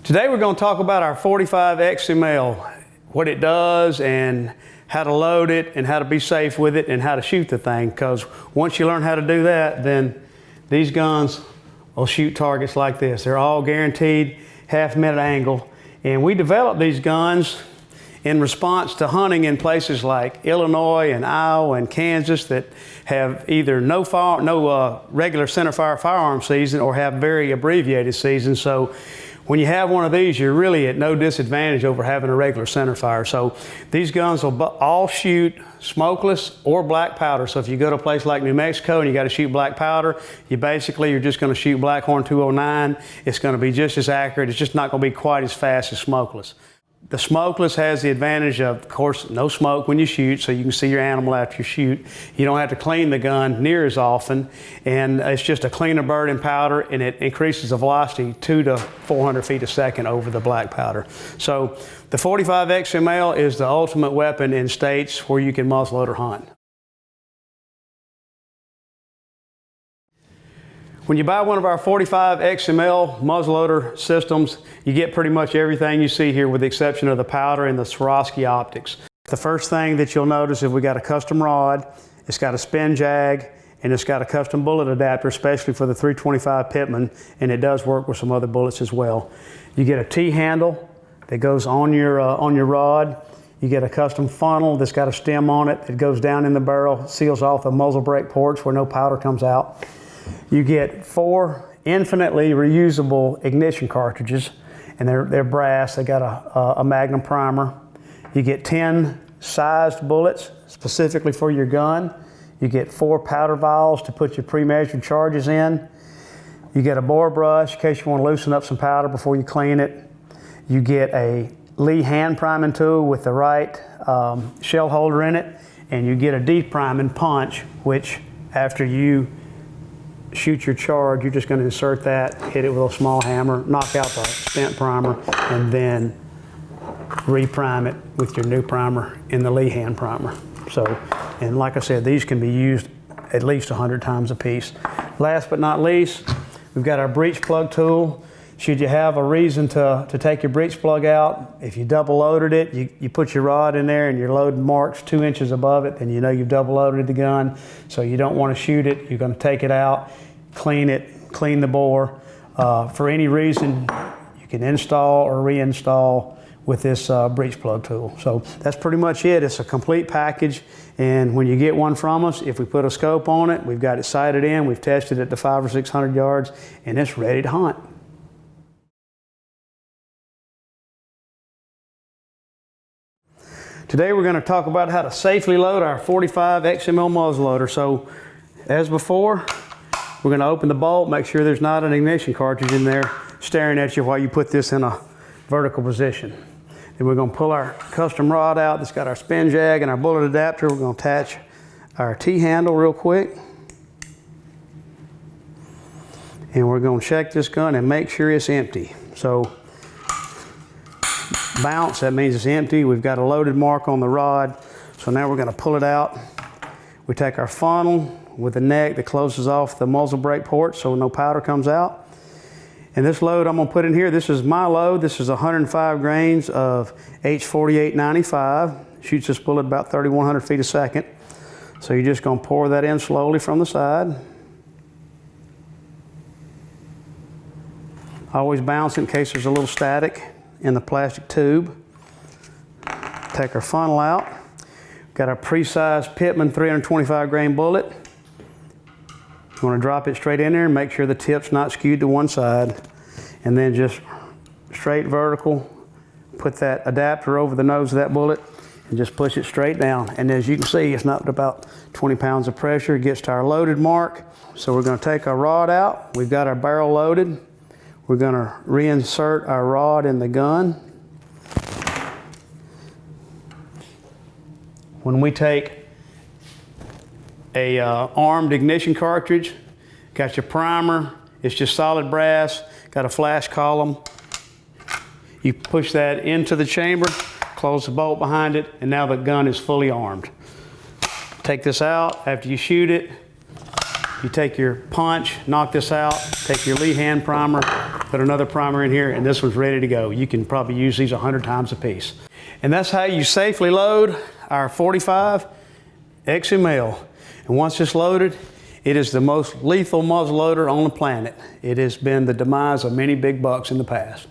Today we're going to talk about our 45 XML, what it does and how to load it and how to be safe with it and how to shoot the thing, because once you learn how to do that, then these guns will shoot targets like this. They're all guaranteed half-minute angle, and we developed these guns in response to hunting in places like Illinois and Iowa and Kansas that have either no regular centerfire firearm season or have very abbreviated seasons. So when you have one of these, you're really at no disadvantage over having a regular centerfire. So these guns will all shoot smokeless or black powder. So if you go to a place like New Mexico and you got to shoot black powder, you're just going to shoot Blackhorn 209. It's going to be just as accurate. It's just not going to be quite as fast as smokeless. The smokeless has the advantage of course, no smoke when you shoot, so you can see your animal after you shoot. You don't have to clean the gun near as often, and it's just a cleaner burning powder, and it increases the velocity 200 to 400 feet a second over the black powder. So the 45 XML is the ultimate weapon in states where you can muzzleloader hunt. When you buy one of our 45 XML muzzleloader systems, you get pretty much everything you see here with the exception of the powder and the Swarovski optics. The first thing that you'll notice is we got a custom rod, it's got a spin jag, and it's got a custom bullet adapter, especially for the 325 Pittman, and it does work with some other bullets as well. You get a T-handle that goes on your rod. You get a custom funnel that's got a stem on it that goes down in the barrel, seals off the muzzle brake ports where no powder comes out. You get 4 infinitely reusable ignition cartridges, and they're brass. They got a Magnum primer. You get 10 sized bullets specifically for your gun. You get 4 powder vials to put your pre-measured charges in. You get a bore brush in case you want to loosen up some powder before you clean it. You get a Lee hand priming tool with the right shell holder in it, and you get a de-priming punch, which after you shoot your charge, you're just going to insert that, hit it with a small hammer, knock out the spent primer, and then reprime it with your new primer in the Lee hand primer. So, and like I said, these can be used at least 100 times a piece. Last but not least, we've got our breech plug tool. Should you have a reason to take your breech plug out, if you double loaded it, you put your rod in there and your load marks 2 inches above it, then you know you've double loaded the gun. So you don't want to shoot it, you're going to take it out, clean it, clean the bore. For any reason, you can install or reinstall with this breech plug tool. So that's pretty much it. It's a complete package, and when you get one from us, if we put a scope on it, we've got it sighted in, we've tested it to 500 or 600 yards, and it's ready to hunt. Today we're going to talk about how to safely load our 45 XML muzzleloader. So as before, we're going to open the bolt, make sure there's not an ignition cartridge in there staring at you while you put this in a vertical position. Then we're going to pull our custom rod out that's got our spin jag and our bullet adapter. We're going to attach our T-handle real quick. And we're going to check this gun and make sure it's empty. So bounce, that means it's empty. We've got a loaded mark on the rod. So now we're going to pull it out. We take our funnel with a neck that closes off the muzzle brake port so no powder comes out. And this load I'm going to put in here, this is my load. This is 105 grains of H4895. Shoots this bullet about 3,100 feet a second. So you're just going to pour that in slowly from the side. Always bounce in case there's a little static in the plastic tube. Take our funnel out. Got our pre-sized Pittman 325 grain bullet. You want to drop it straight in there and make sure the tip's not skewed to one side. And then just straight vertical, put that adapter over the nose of that bullet and just push it straight down. And as you can see, it's not about 20 pounds of pressure. It gets to our loaded mark. So we're going to take our rod out. We've got our barrel loaded. We're going to reinsert our rod in the gun. When we take a armed ignition cartridge, got your primer, it's just solid brass, got a flash column. You push that into the chamber, close the bolt behind it, and now the gun is fully armed. Take this out. After you shoot it, you take your punch, knock this out, take your Lee hand primer, put another primer in here, and this one's ready to go. You can probably use these 100 times a piece. And that's how you safely load our 45 XML. And once it's loaded, it is the most lethal muzzleloader on the planet. It has been the demise of many big bucks in the past.